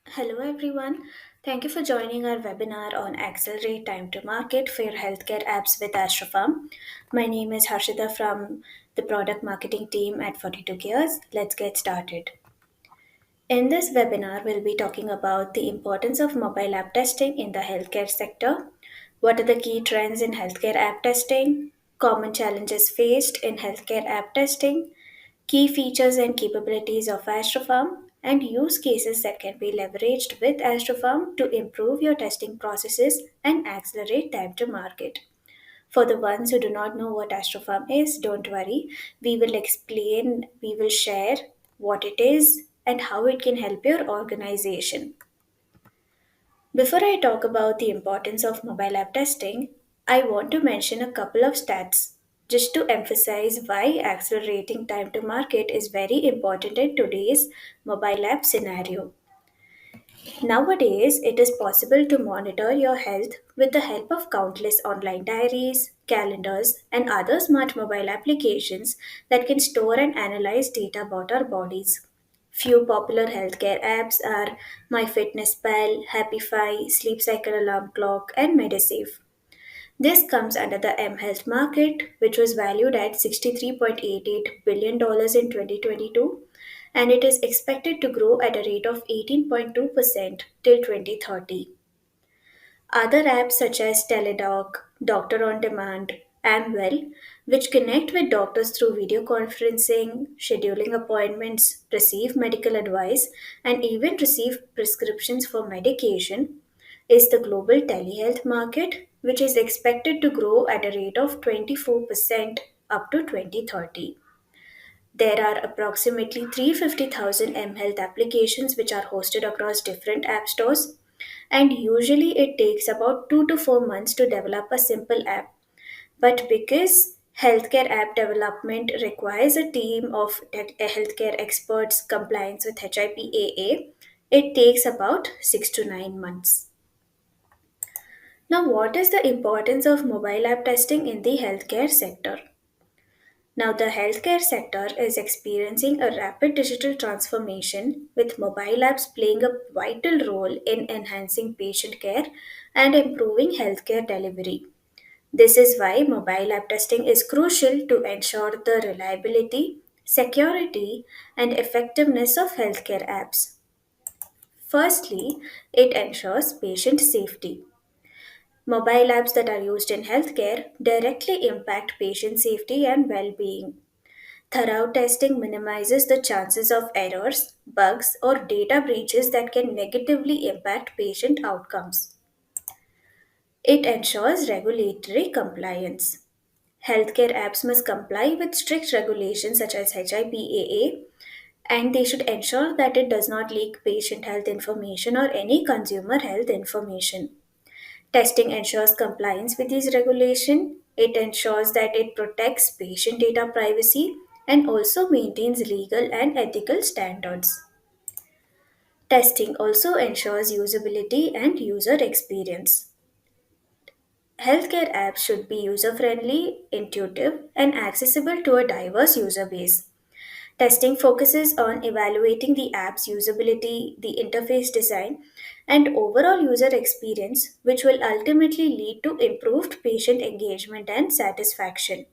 Hello, everyone. Thank you for joining our webinar on Accelerate Time to Market for your healthcare apps with AstroFarm. My name is Harshita from the product marketing team at 42 Gears. Let's get started. In this webinar, we'll be talking about the importance of mobile app testing in the healthcare sector. What are the key trends in healthcare app testing? Common challenges faced in healthcare app testing, key features and capabilities of AstroFarm, and use cases that can be leveraged with AstroFarm to improve your testing processes and accelerate time to market. For the ones who do not know what AstroFarm is, don't worry. We will share what it is and how it can help your organization. Before I talk about the importance of mobile app testing, I want to mention a couple of stats just to emphasize why accelerating time to market is very important in today's mobile app scenario. Nowadays, it is possible to monitor your health with the help of countless online diaries, calendars, and other smart mobile applications that can store and analyze data about our bodies. Few popular healthcare apps are MyFitnessPal, Happify, Sleep Cycle Alarm Clock, and Medisafe. This comes under the mHealth market, which was valued at $63.88 billion in 2022, and it is expected to grow at a rate of 18.2% till 2030. Other apps such as Teledoc, Doctor on Demand, Amwell, which connect with doctors through video conferencing, scheduling appointments, receive medical advice, and even receive prescriptions for medication, is the global telehealth market, which is expected to grow at a rate of 24% up to 2030. There are approximately 350,000 mHealth applications which are hosted across different app stores, and usually it takes about 2 to 4 months to develop a simple app. But because healthcare app development requires a team of healthcare experts compliance with HIPAA, it takes about 6 to 9 months. Now, what is the importance of mobile app testing in the healthcare sector? Now, the healthcare sector is experiencing a rapid digital transformation with mobile apps playing a vital role in enhancing patient care and improving healthcare delivery. This is why mobile app testing is crucial to ensure the reliability, security, and effectiveness of healthcare apps. Firstly, it ensures patient safety. Mobile apps that are used in healthcare directly impact patient safety and well being. Thorough testing minimizes the chances of errors, bugs, or data breaches that can negatively impact patient outcomes. It ensures regulatory compliance. Healthcare apps must comply with strict regulations such as HIPAA, and they should ensure that it does not leak patient health information or any consumer health information. Testing ensures compliance with these regulations. It ensures that it protects patient data privacy and also maintains legal and ethical standards. Testing also ensures usability and user experience. Healthcare apps should be user friendly, intuitive, and accessible to a diverse user base. Testing focuses on evaluating the app's usability, the interface design, and overall user experience, which will ultimately lead to improved patient engagement and satisfaction.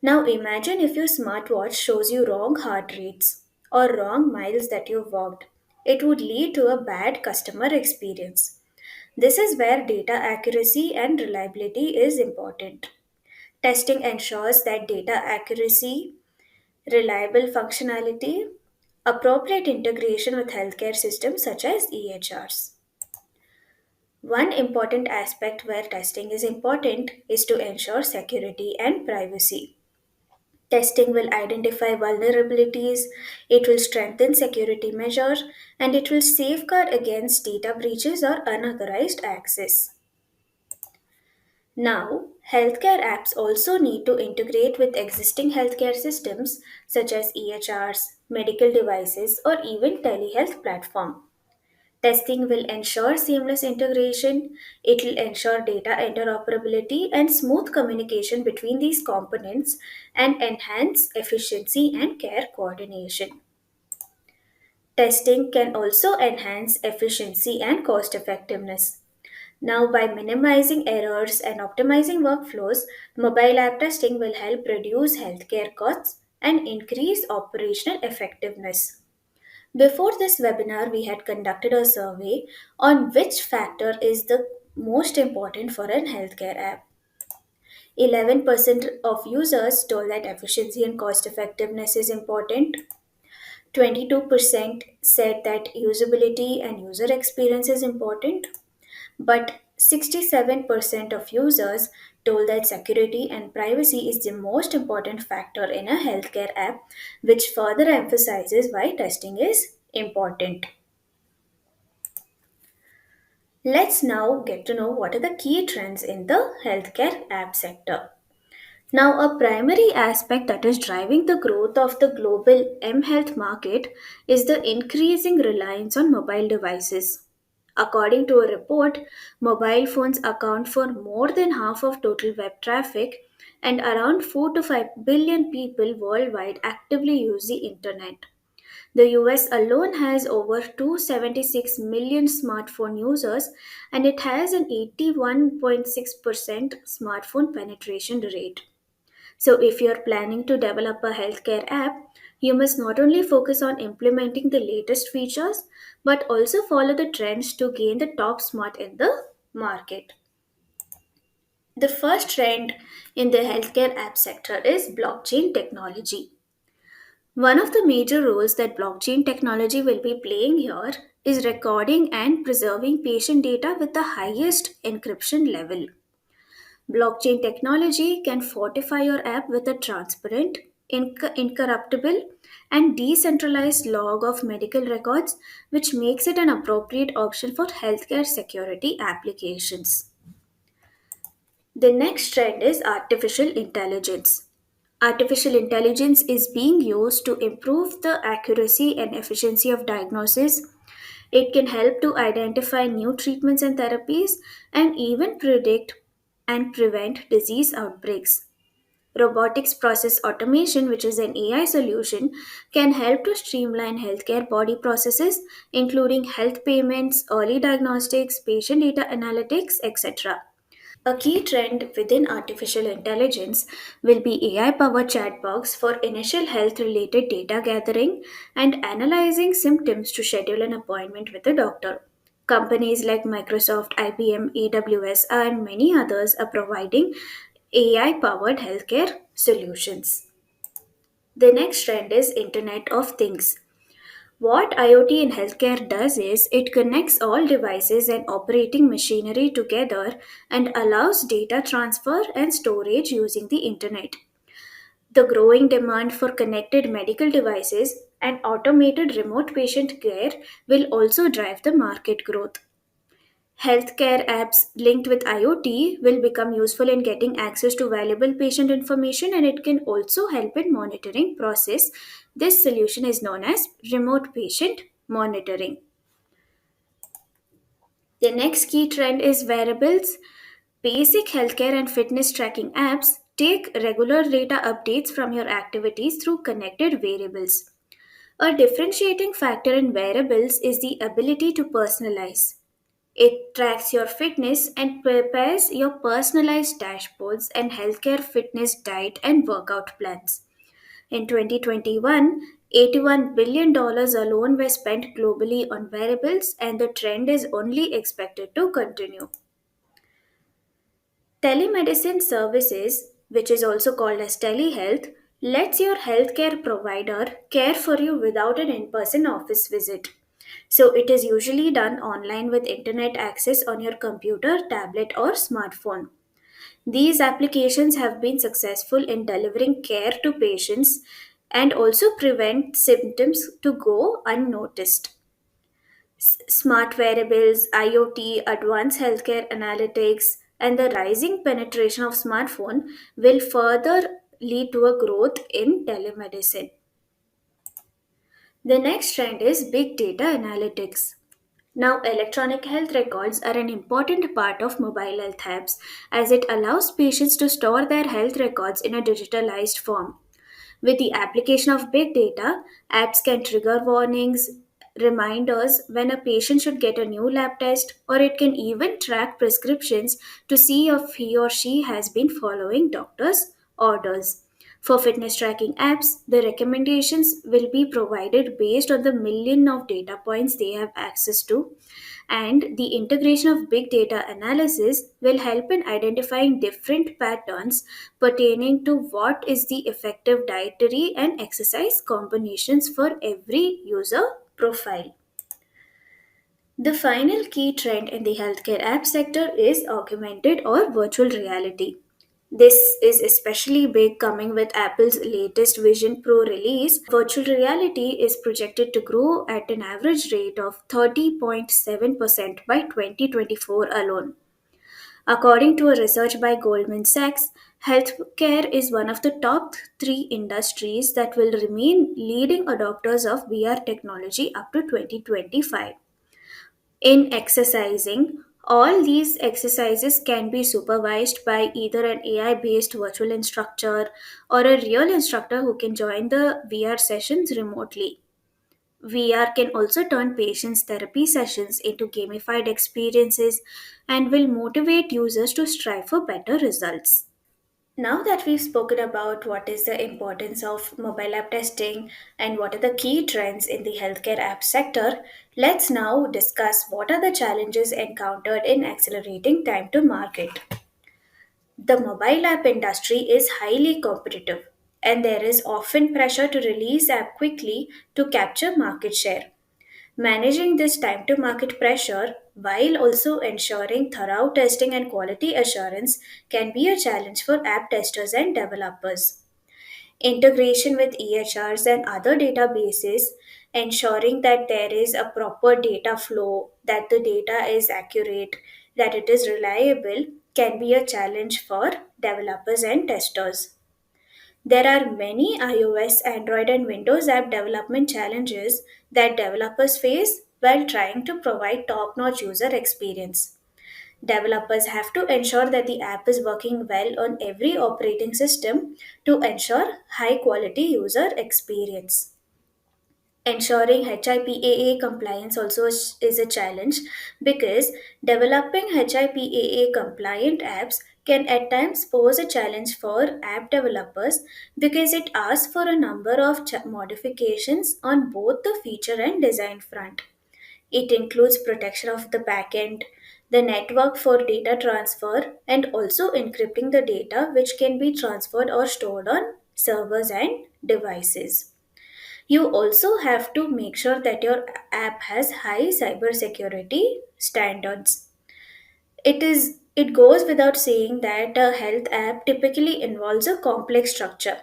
Now imagine if your smartwatch shows you wrong heart rates or wrong miles that you've walked. It would lead to a bad customer experience. This is where data accuracy and reliability is important. Testing ensures that data accuracy, reliable functionality, appropriate integration with healthcare systems such as EHRs. One important aspect where testing is important is to ensure security and privacy. Testing will identify vulnerabilities, it will strengthen security measures, and it will safeguard against data breaches or unauthorized access. Now, healthcare apps also need to integrate with existing healthcare systems such as EHRs, medical devices, or even telehealth platform. Testing will ensure seamless integration, it will ensure data interoperability and smooth communication between these components and enhance efficiency and care coordination. Testing can also enhance efficiency and cost effectiveness. Now, by minimizing errors and optimizing workflows, mobile app testing will help reduce healthcare costs and increase operational effectiveness. Before this webinar, we had conducted a survey on which factor is the most important for an healthcare app. 11% of users told that efficiency and cost effectiveness is important. 22% said that usability and user experience is important. But 67% of users told that security and privacy is the most important factor in a healthcare app, which further emphasizes why testing is important. Let's now get to know what are the key trends in the healthcare app sector. Now, a primary aspect that is driving the growth of the global m-health market is the increasing reliance on mobile devices. According to a report, mobile phones account for more than half of total web traffic, and around 4 to 5 billion people worldwide actively use the internet. The US alone has over 276 million smartphone users, and it has an 81.6% smartphone penetration rate. So, if you're planning to develop a healthcare app, you must not only focus on implementing the latest features, but also follow the trends to gain the top spot in the market. The first trend in the healthcare app sector is blockchain technology. One of the major roles that blockchain technology will be playing here is recording and preserving patient data with the highest encryption level. Blockchain technology can fortify your app with a transparent, incorruptible, and decentralized log of medical records, which makes it an appropriate option for healthcare security applications. The next trend is artificial intelligence. Artificial intelligence is being used to improve the accuracy and efficiency of diagnosis. It can help to identify new treatments and therapies and even predict and prevent disease outbreaks. Robotics process automation, which is an AI solution, can help to streamline healthcare body processes, including health payments, early diagnostics, patient data analytics, etc. A key trend within artificial intelligence will be AI powered chatbots for initial health related data gathering and analyzing symptoms to schedule an appointment with a doctor. Companies like Microsoft, IBM, AWS, and many others are providing AI powered healthcare solutions. The next trend is Internet of Things. What IoT in healthcare does is it connects all devices and operating machinery together and allows data transfer and storage using the internet. The growing demand for connected medical devices and automated remote patient care will also drive the market growth. Healthcare apps linked with IoT will become useful in getting access to valuable patient information, and it can also help in monitoring process. This solution is known as remote patient monitoring. The next key trend is wearables. Basic healthcare and fitness tracking apps take regular data updates from your activities through connected variables. A differentiating factor in wearables is the ability to personalize. It tracks your fitness and prepares your personalized dashboards and healthcare fitness diet and workout plans. In 2021, $81 billion alone were spent globally on wearables, and the trend is only expected to continue. Telemedicine services, which is also called as telehealth, lets your healthcare provider care for you without an in person office visit. So, it is usually done online with internet access on your computer, tablet, or smartphone. These applications have been successful in delivering care to patients and also prevent symptoms to go unnoticed. Smart wearables, IoT, advanced healthcare analytics, and the rising penetration of smartphone will further lead to a growth in telemedicine. The next trend is big data analytics. Now, electronic health records are an important part of mobile health apps as it allows patients to store their health records in a digitalized form. With the application of big data, apps can trigger warnings, reminders when a patient should get a new lab test, or it can even track prescriptions to see if he or she has been following doctor's orders. For fitness tracking apps, the recommendations will be provided based on the million of data points they have access to, and the integration of big data analysis will help in identifying different patterns pertaining to what is the effective dietary and exercise combinations for every user profile. The final key trend in the healthcare app sector is augmented or virtual reality. This is especially big coming with Apple's latest Vision Pro release. Virtual reality is projected to grow at an average rate of 30.7% by 2024 alone. According to a research by Goldman Sachs, healthcare is one of the top three industries that will remain leading adopters of VR technology up to 2025. In exercising, all these exercises can be supervised by either an AI based virtual instructor or a real instructor who can join the VR sessions remotely. VR can also turn patients' therapy sessions into gamified experiences and will motivate users to strive for better results. Now that we've spoken about what is the importance of mobile app testing and what are the key trends in the healthcare app sector, let's now discuss what are the challenges encountered in accelerating time to market. The mobile app industry is highly competitive, and there is often pressure to release app quickly to capture market share. Managing this time to market pressure while also ensuring thorough testing and quality assurance can be a challenge for app testers and developers. Integration with EHRs and other databases, ensuring that there is a proper data flow, that the data is accurate, that it is reliable, can be a challenge for developers and testers. There are many iOS, Android, and Windows app development challenges that developers face while trying to provide top notch user experience. Developers have to ensure that the app is working well on every operating system to ensure high quality user experience. Ensuring HIPAA compliance also is a challenge because developing HIPAA compliant apps can at times pose a challenge for app developers because it asks for a number of modifications on both the feature and design front. It includes protection of the backend, the network for data transfer, and also encrypting the data which can be transferred or stored on servers and devices. You also have to make sure that your app has high cybersecurity standards. It goes without saying that a health app typically involves a complex structure.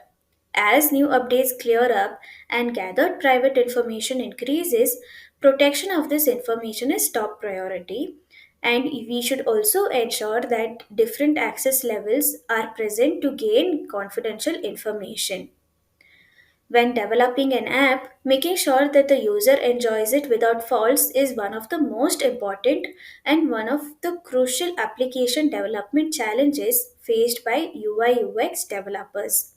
As new updates clear up and gathered private information increases, protection of this information is top priority. And we should also ensure that different access levels are present to gain confidential information. When developing an app, making sure that the user enjoys it without faults is one of the most important and one of the crucial application development challenges faced by UI UX developers.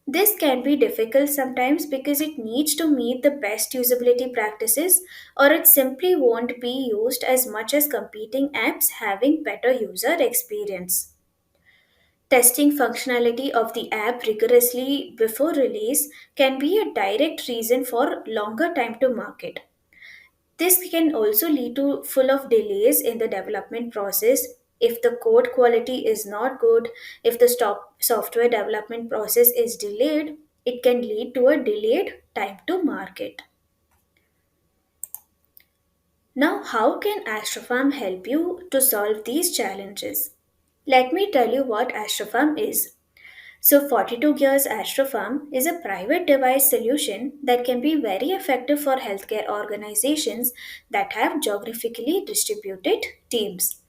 This can be difficult sometimes because it needs to meet the best usability practices or it simply won't be used as much as competing apps having better user experience. Testing functionality of the app rigorously before release can be a direct reason for longer time to market. This can also lead to full of delays in the development process. If the code quality is not good, if the software development process is delayed, it can lead to a delayed time to market. Now, how can AstroFarm help you to solve these challenges? Let me tell you what AstroFarm is. So, 42 Gears AstroFarm is a private device solution that can be very effective for healthcare organizations that have geographically distributed teams.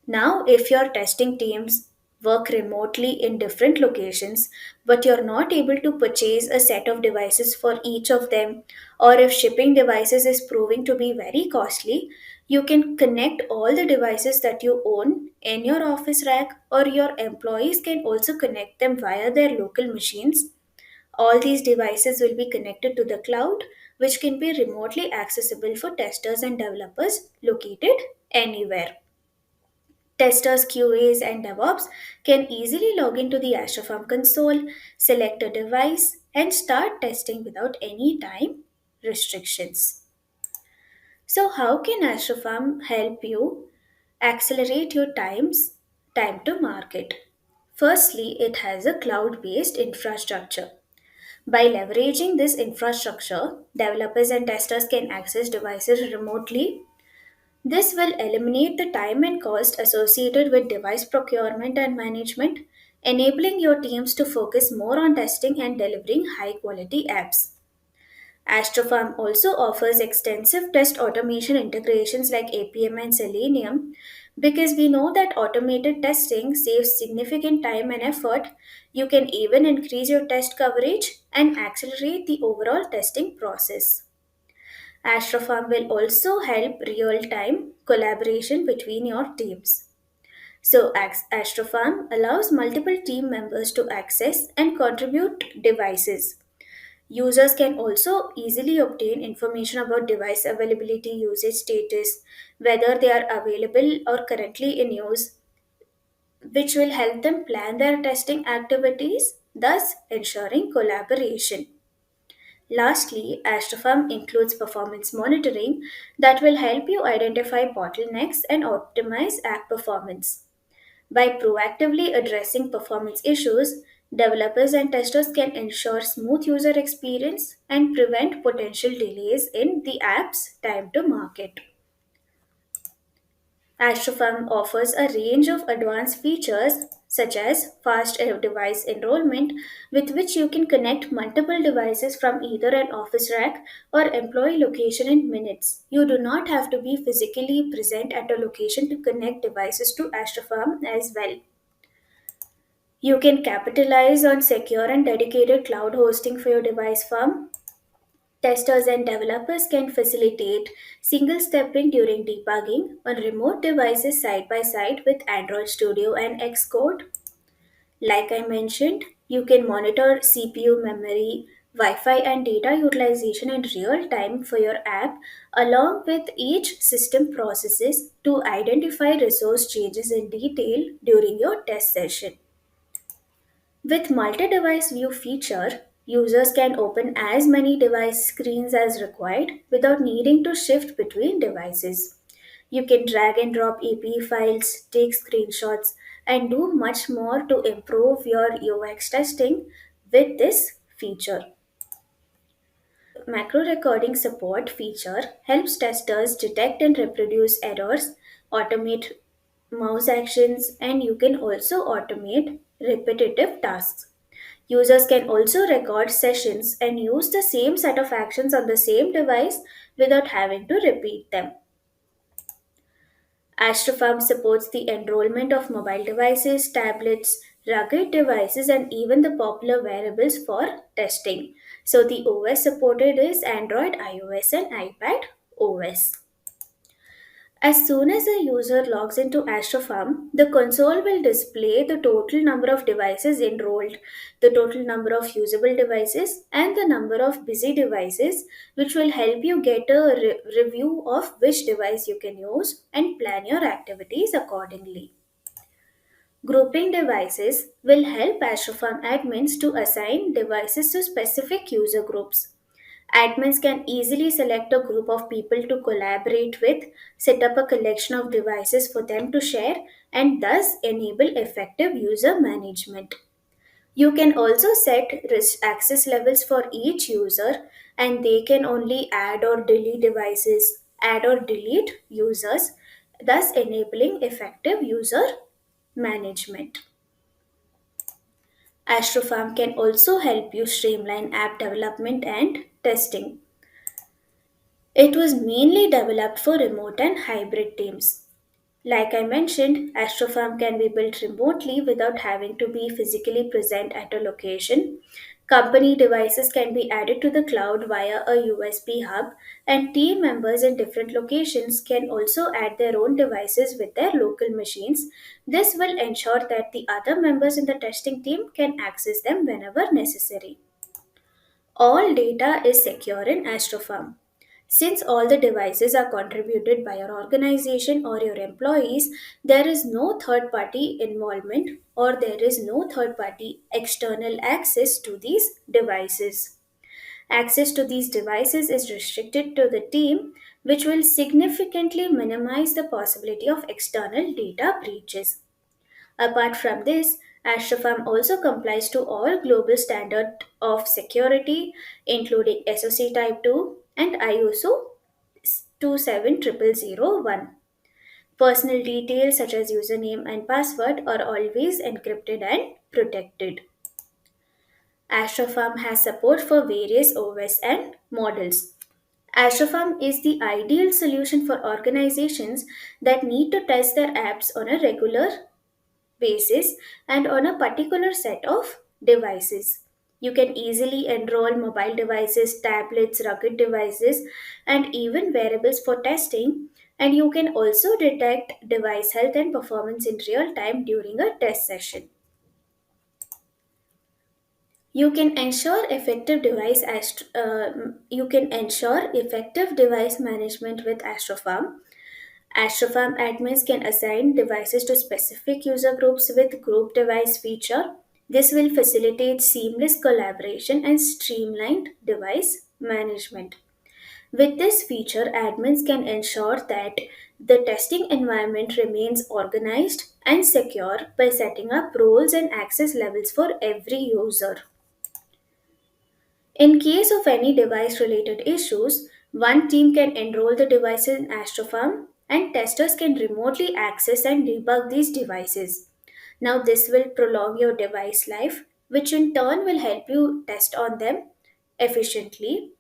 Now, if your testing teams work remotely in different locations, but you're not able to purchase a set of devices for each of them, or if shipping devices is proving to be very costly, You can connect all the devices that you own in your office rack, or your employees can also connect them via their local machines. All these devices will be connected to the cloud, which can be remotely accessible for testers and developers located anywhere. Testers, QAs, and DevOps can easily log into the AstroFarm console, select a device, and start testing without any time restrictions. So, how can AstroFarm help you accelerate your time to market? Firstly, it has a cloud-based infrastructure. By leveraging this infrastructure, developers and testers can access devices remotely. This will eliminate the time and cost associated with device procurement and management, enabling your teams to focus more on testing and delivering high quality apps. AstroFarm also offers extensive test automation integrations like APM and Selenium. Because we know that automated testing saves significant time and effort, you can even increase your test coverage and accelerate the overall testing process. AstroFarm will also help real time collaboration between your teams. So, AstroFarm allows multiple team members to access and contribute devices. Users can also easily obtain information about device availability, usage status, whether they are available or currently in use, which will help them plan their testing activities, thus ensuring collaboration. Lastly, AstroFarm includes performance monitoring that will help you identify bottlenecks and optimize app performance. By proactively addressing performance issues, developers and testers can ensure smooth user experience and prevent potential delays in the app's time to market. AstroFarm offers a range of advanced features such as fast device enrollment, with which you can connect multiple devices from either an office rack or employee location in minutes. You do not have to be physically present at a location to connect devices to AstroFarm as well. You can capitalize on secure and dedicated cloud hosting for your device farm. Testers and developers can facilitate single stepping during debugging on remote devices side by side with Android Studio and Xcode. Like I mentioned, you can monitor CPU, memory, Wi Fi, and data utilization in real time for your app, along with each system processes to identify resource changes in detail during your test session. With multi-device view feature, users can open as many device screens as required without needing to shift between devices. You can drag and drop API files, take screenshots, and do much more to improve your UX testing with this feature. Macro recording support feature helps testers detect and reproduce errors, automate mouse actions, and you can also automate repetitive tasks. Users can also record sessions and use the same set of actions on the same device without having to repeat them. AstroFarm supports the enrollment of mobile devices, tablets, rugged devices, and even the popular wearables for testing. So the OS supported is Android, iOS, and iPad OS. As soon as a user logs into AstroFarm, the console will display the total number of devices enrolled, the total number of usable devices, and the number of busy devices, which will help you get a review of which device you can use and plan your activities accordingly. Grouping devices will help AstroFarm admins to assign devices to specific user groups. Admins can easily select a group of people to collaborate with, set up a collection of devices for them to share, and thus enable effective user management. You can also set access levels for each user, and they can only add or delete devices, add or delete users, thus enabling effective user management. AstroFarm can also help you streamline app development and testing. It was mainly developed for remote and hybrid teams. Like I mentioned, AstroFarm can be built remotely without having to be physically present at a location. Company devices can be added to the cloud via a USB hub, and team members in different locations can also add their own devices with their local machines. This will ensure that the other members in the testing team can access them whenever necessary. All data is secure in AstroFarm. Since all the devices are contributed by your organization or your employees, there is no third party involvement or there is no third party external access to these devices. Access to these devices is restricted to the team, which will significantly minimize the possibility of external data breaches. Apart from this, AstroFarm also complies to all global standards of security, including SOC Type 2 and ISO 27001. Personal details such as username and password are always encrypted and protected. AstroFarm has support for various OS and models. AstroFarm is the ideal solution for organizations that need to test their apps on a regular basis and on a particular set of devices. You can easily enroll mobile devices, tablets, rugged devices, and even wearables for testing. And you can also detect device health and performance in real time during a test session. You can ensure effective device management with AstroFarm. AstroFarm admins can assign devices to specific user groups with group device feature. This will facilitate seamless collaboration and streamlined device management. With this feature, admins can ensure that the testing environment remains organized and secure by setting up roles and access levels for every user. In case of any device related issues, one team can enroll the devices in AstroFarm and testers can remotely access and debug these devices. Now, this will prolong your device life, which in turn will help you test on them efficiently.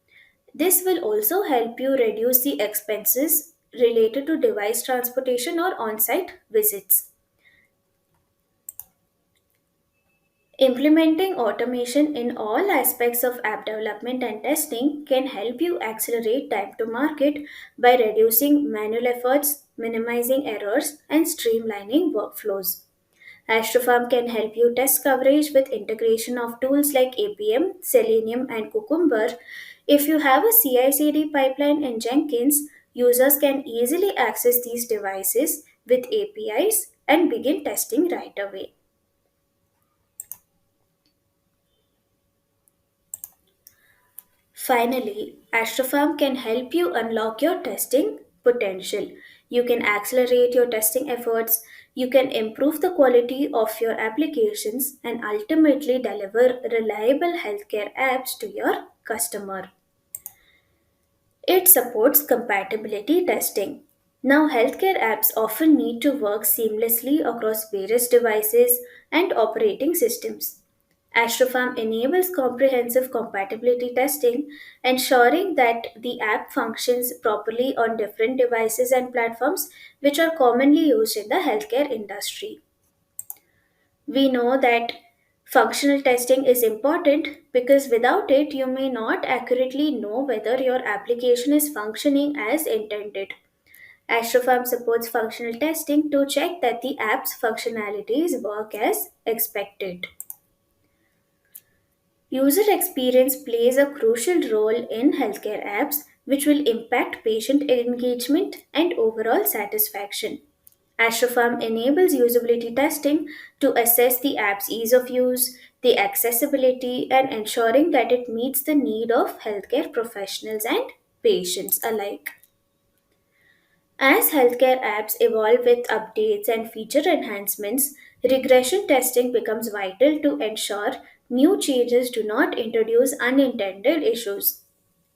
This will also help you reduce the expenses related to device transportation or on site visits. Implementing automation in all aspects of app development and testing can help you accelerate time to market by reducing manual efforts, minimizing errors, and streamlining workflows. AstroFarm can help you test coverage with integration of tools like APM, Selenium, and Cucumber. If you have a CI/CD pipeline in Jenkins, users can easily access these devices with APIs and begin testing right away. Finally, AstroFarm can help you unlock your testing potential. You can accelerate your testing efforts, you can improve the quality of your applications, and ultimately deliver reliable healthcare apps to your customer. It supports compatibility testing. Now, healthcare apps often need to work seamlessly across various devices and operating systems. AstroFarm enables comprehensive compatibility testing, ensuring that the app functions properly on different devices and platforms which are commonly used in the healthcare industry. We know that functional testing is important because without it, you may not accurately know whether your application is functioning as intended. AstroFarm supports functional testing to check that the app's functionalities work as expected. User experience plays a crucial role in healthcare apps, which will impact patient engagement and overall satisfaction. AstroFarm enables usability testing to assess the app's ease of use, the accessibility, and ensuring that it meets the need of healthcare professionals and patients alike. As healthcare apps evolve with updates and feature enhancements, regression testing becomes vital to ensure new changes do not introduce unintended issues.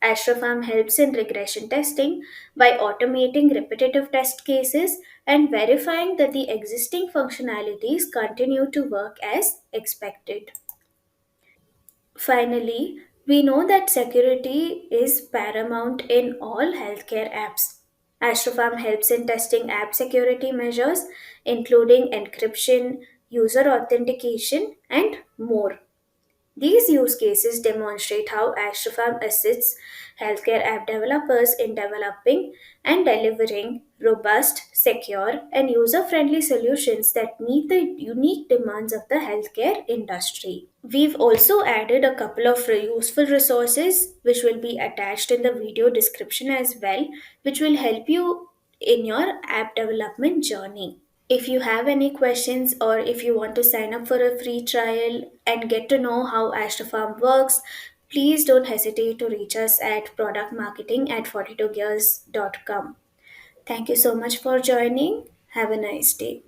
AstroFarm helps in regression testing by automating repetitive test cases and verifying that the existing functionalities continue to work as expected. Finally, we know that security is paramount in all healthcare apps. AstroFarm helps in testing app security measures, including encryption, user authentication, and more. These use cases demonstrate how AstroFarm assists healthcare app developers in developing and delivering robust, secure, and user friendly solutions that meet the unique demands of the healthcare industry. We've also added a couple of useful resources which will be attached in the video description as well, which will help you in your app development journey. If you have any questions or if you want to sign up for a free trial and get to know how AstroFarm works, please don't hesitate to reach us at productmarketing at 42gears.com. Thank you so much for joining. Have a nice day.